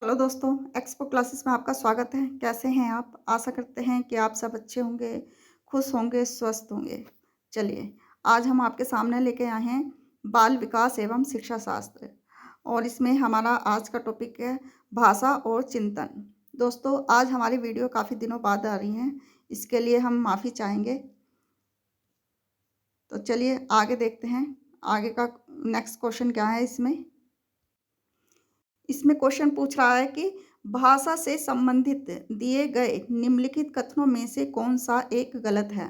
Hello दोस्तों, expo classes में आपका स्वागत है। कैसे हैं आप? आशा करते हैं कि आप सब अच्छे होंगे, खुश होंगे, स्वस्थ होंगे। चलिए, आज हम आपके सामने लेके आए हैं बाल विकास एवं शिक्षा शास्त्र और इसमें हमारा आज का टॉपिक है भाषा और चिंतन। दोस्तों, आज हमारी वीडियो काफ़ी दिनों बाद आ रही है, इसके लिए हम माफ़ी चाहेंगे। तो चलिए आगे देखते हैं, आगे का नेक्स्ट क्वेश्चन क्या है इसमें। इसमें क्वेश्चन पूछ रहा है कि भाषा से संबंधित दिए गए निम्नलिखित कथनों में से कौन सा एक गलत है।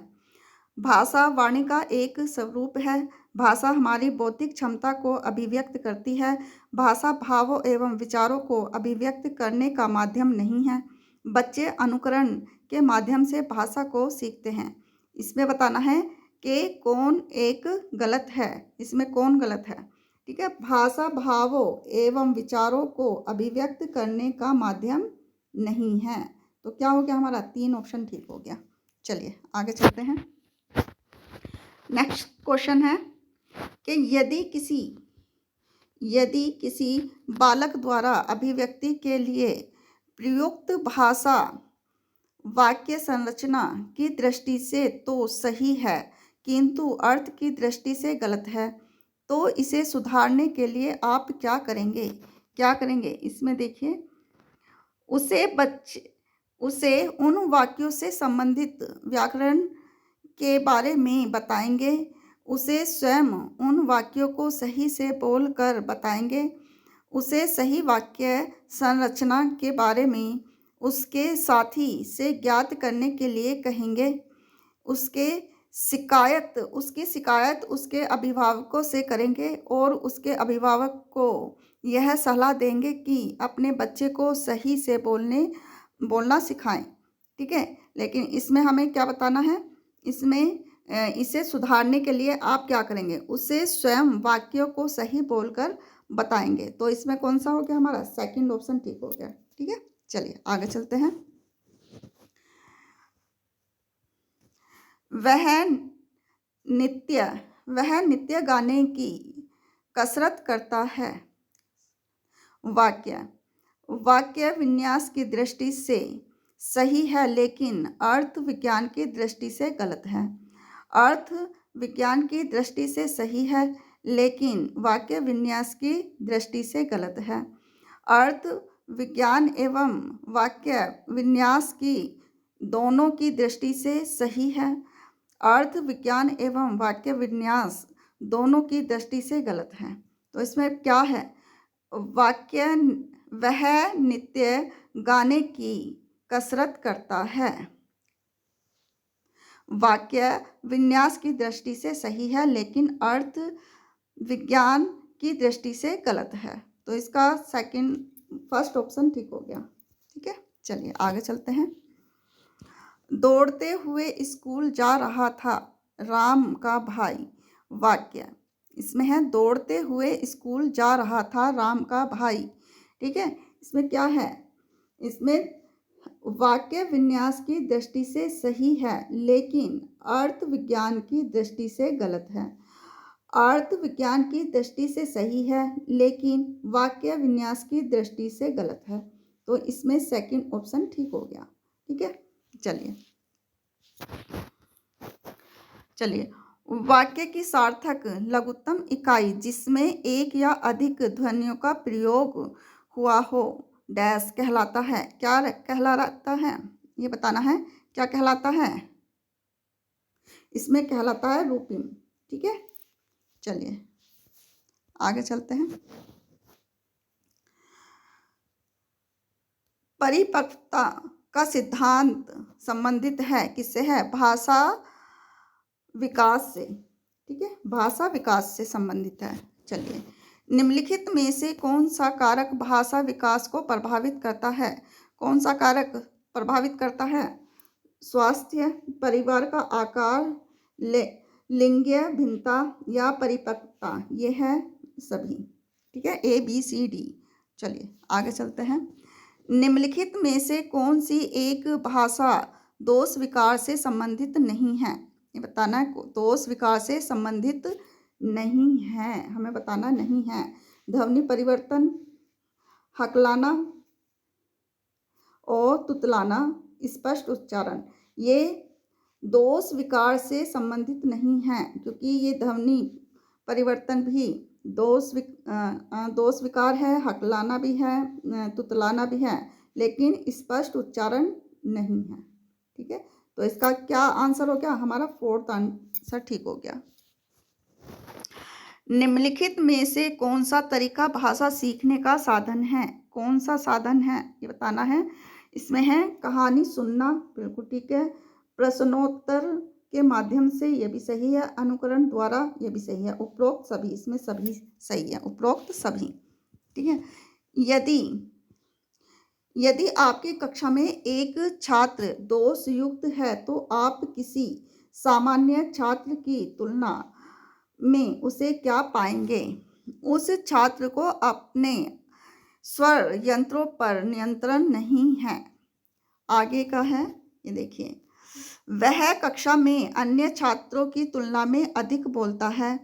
भाषा वाणी का एक स्वरूप है। भाषा हमारी बौद्धिक क्षमता को अभिव्यक्त करती है। भाषा भावों एवं विचारों को अभिव्यक्त करने का माध्यम नहीं है। बच्चे अनुकरण के माध्यम से भाषा को सीखते हैं। इसमें बताना है कि कौन एक गलत है, इसमें कौन गलत है। ठीक है, भाषा भावों एवं विचारों को अभिव्यक्त करने का माध्यम नहीं है। तो क्या हो गया हमारा? 3 ऑप्शन ठीक हो गया। चलिए आगे चलते हैं। नेक्स्ट क्वेश्चन है कि यदि किसी बालक द्वारा अभिव्यक्ति के लिए प्रयुक्त भाषा वाक्य संरचना की दृष्टि से तो सही है, किंतु अर्थ की दृष्टि से गलत है, तो इसे सुधारने के लिए आप क्या करेंगे? क्या करेंगे इसमें देखिए, उसे उन वाक्यों से संबंधित व्याकरण के बारे में बताएंगे। उसे स्वयं उन वाक्यों को सही से बोल कर बताएंगे। उसे सही वाक्य संरचना के बारे में उसके साथी से ज्ञात करने के लिए कहेंगे। उसकी शिकायत उसके अभिभावकों से करेंगे और उसके अभिभावक को यह सलाह देंगे कि अपने बच्चे को सही से बोलना सिखाएं। ठीक है, लेकिन इसमें हमें क्या बताना है? इसमें इसे सुधारने के लिए आप क्या करेंगे? उसे स्वयं वाक्यों को सही बोलकर बताएंगे। तो इसमें कौन सा हो गया हमारा? सेकंड ऑप्शन ठीक हो गया। ठीक है, चलिए आगे चलते हैं। वह नित्य गाने की कसरत करता है। वाक्य विन्यास की दृष्टि से सही है, लेकिन अर्थ विज्ञान की दृष्टि से गलत है। अर्थ विज्ञान की दृष्टि से सही है, लेकिन वाक्य विन्यास की दृष्टि से गलत है। अर्थ विज्ञान एवं वाक्य विन्यास की दोनों की दृष्टि से सही है। अर्थ विज्ञान एवं वाक्य विन्यास दोनों की दृष्टि से गलत है। तो इसमें क्या है? वह नित्य गाने की कसरत करता है। वाक्य विन्यास की दृष्टि से सही है, लेकिन अर्थ विज्ञान की दृष्टि से गलत है। तो इसका फर्स्ट ऑप्शन ठीक हो गया। ठीक है, चलिए आगे चलते हैं। दौड़ते हुए स्कूल जा रहा था राम का भाई। वाक्य इसमें है दौड़ते हुए स्कूल जा रहा था राम का भाई। ठीक है, इसमें क्या है? इसमें वाक्य विन्यास की दृष्टि से सही है, लेकिन अर्थ विज्ञान की दृष्टि से गलत है। अर्थ विज्ञान की दृष्टि से सही है, लेकिन वाक्य विन्यास की दृष्टि से गलत है। तो इसमें सेकंड ऑप्शन ठीक हो गया। ठीक है, चलिए वाक्य की सार्थक लघुत्तम इकाई जिसमें एक या अधिक ध्वनियों का प्रयोग हुआ हो डैश कहलाता है। क्या कहलाता है? ये बताना है क्या कहलाता है। इसमें कहलाता है रूपिम। ठीक है, चलिए आगे चलते हैं। परिपक्वता का सिद्धांत संबंधित है किससे? है भाषा विकास से। ठीक है, भाषा विकास से संबंधित है। चलिए, निम्नलिखित में से कौन सा कारक भाषा विकास को प्रभावित करता है? कौन सा कारक प्रभावित करता है? स्वास्थ्य, परिवार का आकार, लिंगीय भिन्नता या परिपक्वता। ये है सभी। ठीक है, ABCD। चलिए आगे चलते हैं। निम्नलिखित में से कौन सी एक भाषा दोष विकार से संबंधित नहीं है? ये बताना है, दोष विकार से संबंधित नहीं है, हमें बताना नहीं है। ध्वनि परिवर्तन, हकलाना, और तुतलाना स्पष्ट उच्चारण ये दोष विकार से संबंधित नहीं है, क्योंकि ये ध्वनि परिवर्तन भी दोष विकार है, हकलाना भी है, तुतलाना भी है, लेकिन स्पष्ट उच्चारण नहीं है। ठीक है, तो इसका क्या आंसर हो गया? हमारा फोर्थ आंसर ठीक हो गया। निम्नलिखित में से कौन सा तरीका भाषा सीखने का साधन है? कौन सा साधन है ये बताना है। इसमें है कहानी सुनना, बिल्कुल ठीक है। प्रश्नोत्तर के माध्यम से, ये भी सही है। अनुकरण द्वारा, ये भी सही है। उपरोक्त सभी, इसमें सभी सही है, उपरोक्त सभी। ठीक है। यदि आपकी कक्षा में एक छात्र दोष युक्त है तो आप किसी सामान्य छात्र की तुलना में उसे क्या पाएंगे? उस छात्र को अपने स्वर यंत्रों पर नियंत्रण नहीं है। आगे का है, ये देखिए, वह कक्षा में अन्य छात्रों की तुलना में अधिक बोलता है।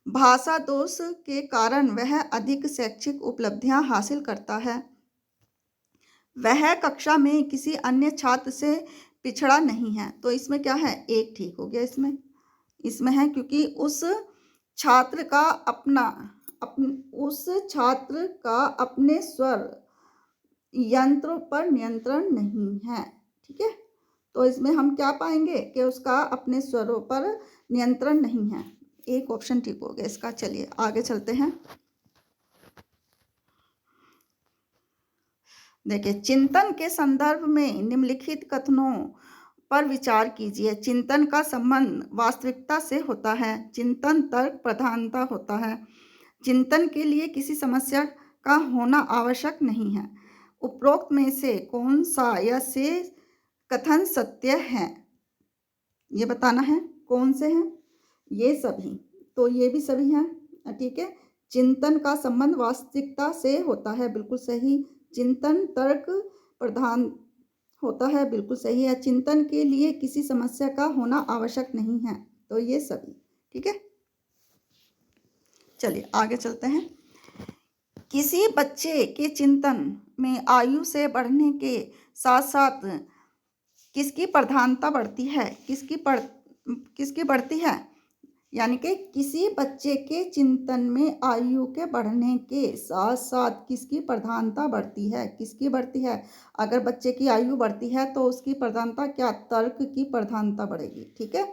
भाषा दोष के कारण वह अधिक शैक्षिक उपलब्धियां हासिल करता है। वह कक्षा में किसी अन्य छात्र से पिछड़ा नहीं है। तो इसमें क्या है? एक ठीक हो गया। इसमें है क्योंकि उस छात्र का अपने स्वर यंत्रों पर नियंत्रण नहीं है। ठीक है, तो इसमें हम क्या पाएंगे कि उसका अपने स्वरों पर नियंत्रण नहीं है। एक ऑप्शन ठीक हो गया इसका। चलिए आगे चलते हैं। देखिए, चिंतन के संदर्भ में निम्नलिखित कथनों पर विचार कीजिए। चिंतन का संबंध वास्तविकता से होता है। चिंतन तर्क प्रधानता होता है। चिंतन के लिए किसी समस्या का होना आवश्यक नहीं है। उपरोक्त में से कौन सा या से कथन सत्य है ये बताना है। कौन से हैं? ये सभी, तो ये भी सभी हैं। ठीक है, चिंतन का संबंध वास्तविकता से होता है, बिल्कुल सही। चिंतन तर्क प्रधान होता है, बिल्कुल सही है। चिंतन के लिए किसी समस्या का होना आवश्यक नहीं है, तो ये सभी ठीक है। चलिए आगे चलते हैं। किसी बच्चे के चिंतन में आयु से बढ़ने के साथ साथ किसकी प्रधानता बढ़ती है? किसकी बढ़ती है? यानी कि किसी बच्चे के चिंतन में आयु के बढ़ने के साथ साथ किसकी प्रधानता बढ़ती है? किसकी बढ़ती है? अगर बच्चे की आयु बढ़ती है तो उसकी प्रधानता क्या? तर्क की प्रधानता बढ़ेगी। ठीक है,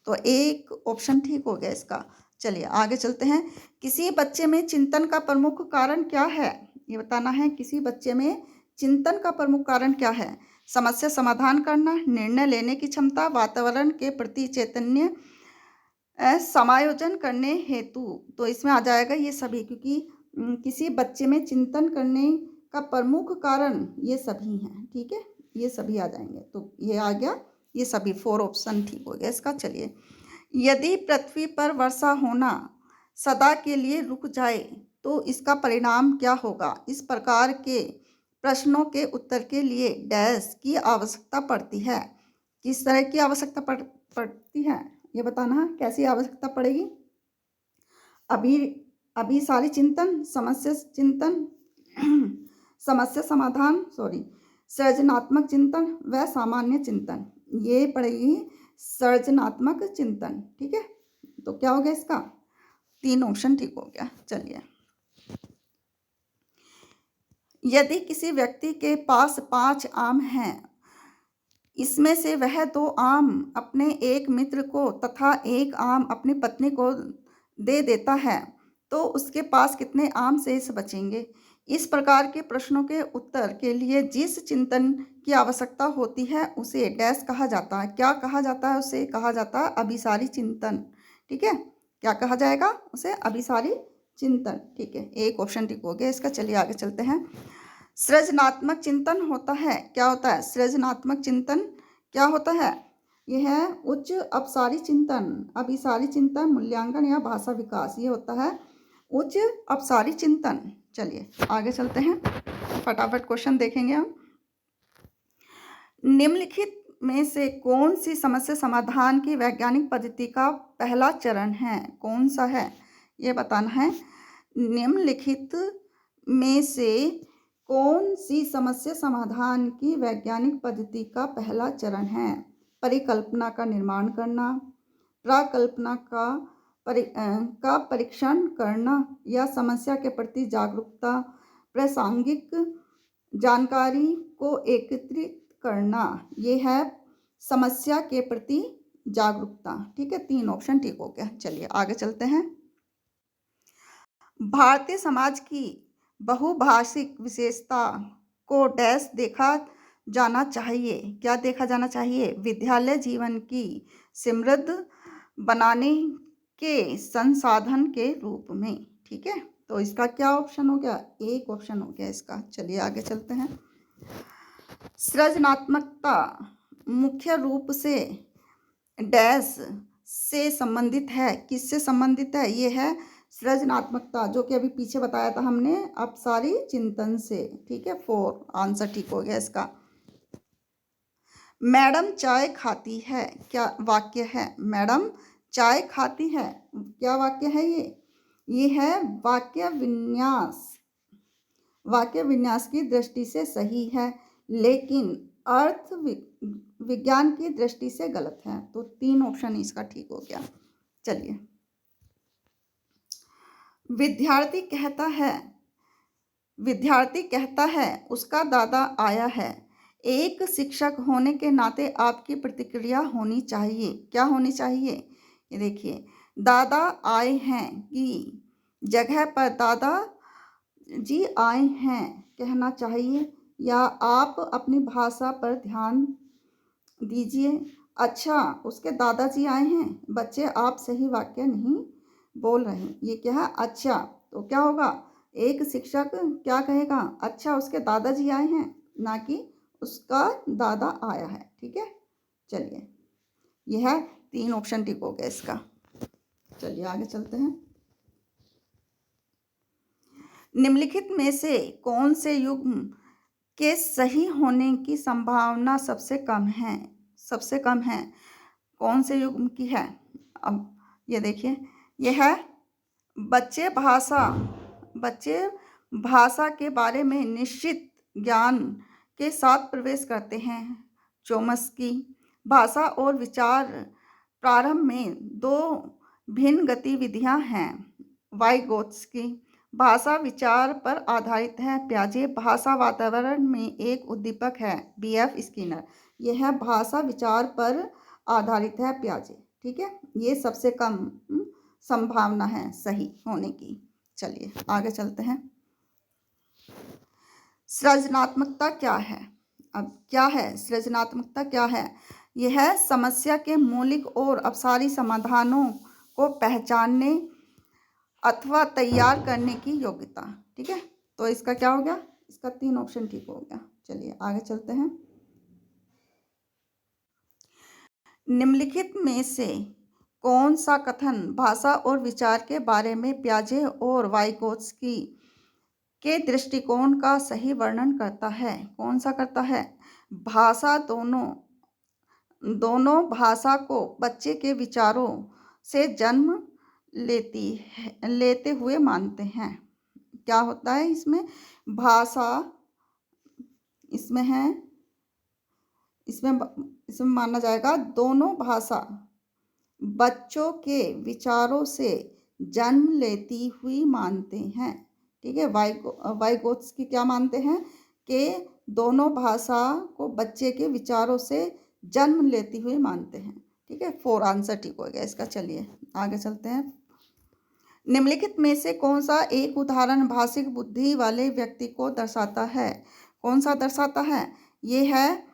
तो एक ऑप्शन ठीक हो गया इसका। चलिए आगे चलते हैं। किसी बच्चे में चिंतन का प्रमुख कारण क्या है ये बताना है। किसी बच्चे में चिंतन का प्रमुख कारण क्या है? समस्या समाधान करना, निर्णय लेने की क्षमता, वातावरण के प्रति चैतन्य, समायोजन करने हेतु। तो इसमें आ जाएगा ये सभी, क्योंकि किसी बच्चे में चिंतन करने का प्रमुख कारण ये सभी हैं। ठीक है, ये सभी आ जाएंगे, तो ये आ गया, ये सभी 4 ऑप्शन ठीक हो गया इसका। चलिए, यदि पृथ्वी पर वर्षा होना सदा के लिए रुक जाए तो इसका परिणाम क्या होगा? इस प्रकार के प्रश्नों के उत्तर के लिए डैश की आवश्यकता पड़ती है। किस तरह की आवश्यकता पड़ती है ये बताना है। कैसी आवश्यकता पड़ेगी? अभिसारी चिंतन, समस्या समाधान, सृजनात्मक चिंतन व सामान्य चिंतन। ये पड़ेगी सृजनात्मक चिंतन। ठीक है, तो क्या हो गया इसका? 3 ऑप्शन ठीक हो गया। चलिए, यदि किसी व्यक्ति के पास 5 आम हैं, इसमें से वह 2 आम अपने एक मित्र को तथा 1 आम अपनी पत्नी को दे देता है, तो उसके पास कितने आम शेष बचेंगे? इस प्रकार के प्रश्नों के उत्तर के लिए जिस चिंतन की आवश्यकता होती है उसे डैश कहा जाता है। क्या कहा जाता है? उसे कहा जाता है अभिसारी चिंतन। ठीक है, क्या कहा जाएगा? उसे अभिसारी चिंतन। ठीक है, एक ऑप्शन ठीक हो गया इसका। चलिए आगे चलते हैं। सृजनात्मक चिंतन होता है, क्या होता है? सृजनात्मक चिंतन क्या होता है? यह है उच्च अपसारी चिंतन, अभिसारी चिंतन, मूल्यांकन या भाषा विकास। ये होता है उच्च अपसारी चिंतन। चलिए आगे चलते हैं, फटाफट क्वेश्चन देखेंगे हम। निम्नलिखित में से कौन सी समस्या समाधान की वैज्ञानिक पद्धति का पहला चरण है? कौन सा है ये बताना है। निम्नलिखित में से कौन सी समस्या समाधान की वैज्ञानिक पद्धति का पहला चरण है? परिकल्पना का निर्माण करना, प्राकल्पना का परीक्षण करना या समस्या के प्रति जागरूकता, प्रासंगिक जानकारी को एकत्रित करना। ये है समस्या के प्रति जागरूकता। ठीक है, 3 ऑप्शन ठीक हो गया। चलिए आगे चलते हैं। भारतीय समाज की बहुभाषिक विशेषता को डैश देखा जाना चाहिए। क्या देखा जाना चाहिए? विद्यालय जीवन की समृद्ध बनाने के संसाधन के रूप में। ठीक है, तो इसका क्या ऑप्शन हो गया? एक ऑप्शन हो गया इसका। चलिए आगे चलते हैं। सृजनात्मकता मुख्य रूप से डैश से संबंधित है। किससे संबंधित है? ये है सृजनात्मकता, जो कि अभी पीछे बताया था हमने, अपसारी चिंतन से। ठीक है, 4 आंसर ठीक हो गया इसका। मैडम चाय खाती है, क्या वाक्य है? मैडम चाय खाती है, क्या वाक्य है ये है वाक्य विन्यास। वाक्य विन्यास की दृष्टि से सही है, लेकिन अर्थ विज्ञान की दृष्टि से गलत है। तो 3 ऑप्शन इसका ठीक हो गया। चलिए, विद्यार्थी कहता है उसका दादा आया है। एक शिक्षक होने के नाते आपकी प्रतिक्रिया होनी चाहिए। क्या होनी चाहिए? ये देखिए, दादा आए हैं की जगह पर दादा जी आए हैं कहना चाहिए, या आप अपनी भाषा पर ध्यान दीजिए। अच्छा, उसके दादाजी आए हैं। बच्चे, आप सही वाक्य नहीं बोल रहे हैं। ये क्या है? अच्छा, तो क्या होगा? एक शिक्षक क्या कहेगा? अच्छा, उसके दादाजी आए हैं, ना कि उसका दादा आया है। ठीक है, चलिए, यह है 3 ऑप्शन ठीक हो गया इसका। चलिए आगे चलते हैं। निम्नलिखित में से कौन से युग्म के सही होने की संभावना सबसे कम है? सबसे कम है कौन से युग्म की है? अब ये देखिए, यह है बच्चे भाषा के बारे में निश्चित ज्ञान के साथ प्रवेश करते हैं। चोम्स्की, भाषा और विचार प्रारंभ में 2 भिन्न गतिविधियां हैं। वाइगोत्स्की, भाषा विचार पर आधारित है। पियाजे, भाषा वातावरण में एक उद्दीपक है। BF स्किनर, यह है भाषा विचार पर आधारित है। पियाजे। ठीक है, ये सबसे कम संभावना है सही होने की। चलिए आगे चलते हैं। सृजनात्मकता क्या है? अब क्या है सृजनात्मकता? क्या है? यह है समस्या के मौलिक और अपसारी समाधानों को पहचानने अथवा तैयार करने की योग्यता। ठीक है, तो इसका क्या हो गया? इसका 3 ऑप्शन ठीक हो गया। चलिए आगे चलते हैं। निम्नलिखित में से कौन सा कथन भाषा और विचार के बारे में पियाजे और वाइगोत्स्की के दृष्टिकोण का सही वर्णन करता है? कौन सा करता है? भाषा दोनों भाषा को बच्चे के विचारों से जन्म लेते हुए मानते हैं। क्या होता है इसमें? भाषा इसमें है, इसमें माना जाएगा दोनों भाषा बच्चों के विचारों से जन्म लेती हुई मानते हैं। ठीक है, वाइगोत्स्की क्या मानते हैं? कि दोनों भाषा को बच्चे के विचारों से जन्म लेती हुई मानते हैं। ठीक है, 4 आंसर ठीक हो गया इसका। चलिए आगे चलते हैं। निम्नलिखित में से कौन सा एक उदाहरण भाषिक बुद्धि वाले व्यक्ति को दर्शाता है? कौन सा दर्शाता है? ये है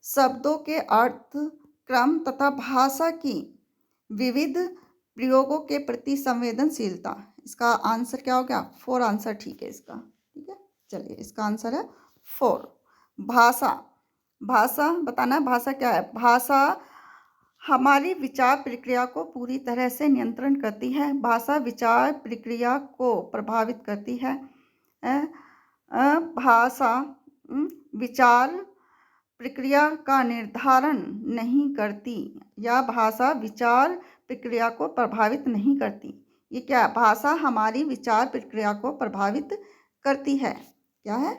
शब्दों के अर्थ, क्रम तथा भाषा की विविध प्रयोगों के प्रति संवेदनशीलता। इसका आंसर क्या हो गया? 4 आंसर ठीक है इसका। ठीक है, चलिए इसका आंसर है 4। भाषा बताना है। भाषा क्या है? भाषा हमारी विचार प्रक्रिया को पूरी तरह से नियंत्रण करती है। भाषा विचार प्रक्रिया को प्रभावित करती है। भाषा विचार प्रक्रिया का निर्धारण नहीं करती, या भाषा विचार प्रक्रिया को प्रभावित नहीं करती। ये क्या? भाषा हमारी विचार प्रक्रिया को प्रभावित करती है। क्या है?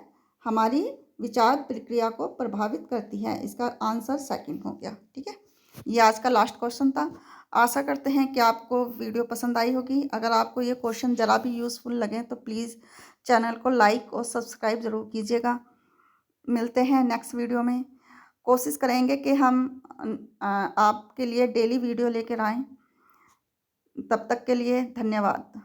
हमारी विचार प्रक्रिया को प्रभावित करती है। इसका आंसर सेकंड हो गया। ठीक है, ये आज का लास्ट क्वेश्चन था। आशा करते हैं कि आपको वीडियो पसंद आई होगी। अगर आपको ये क्वेश्चन ज़रा भी यूज़फुल लगे तो प्लीज़ चैनल को लाइक और सब्सक्राइब ज़रूर कीजिएगा। मिलते हैं नेक्स्ट वीडियो में। कोशिश करेंगे कि हम आपके लिए डेली वीडियो लेकर आएँ। तब तक के लिए धन्यवाद।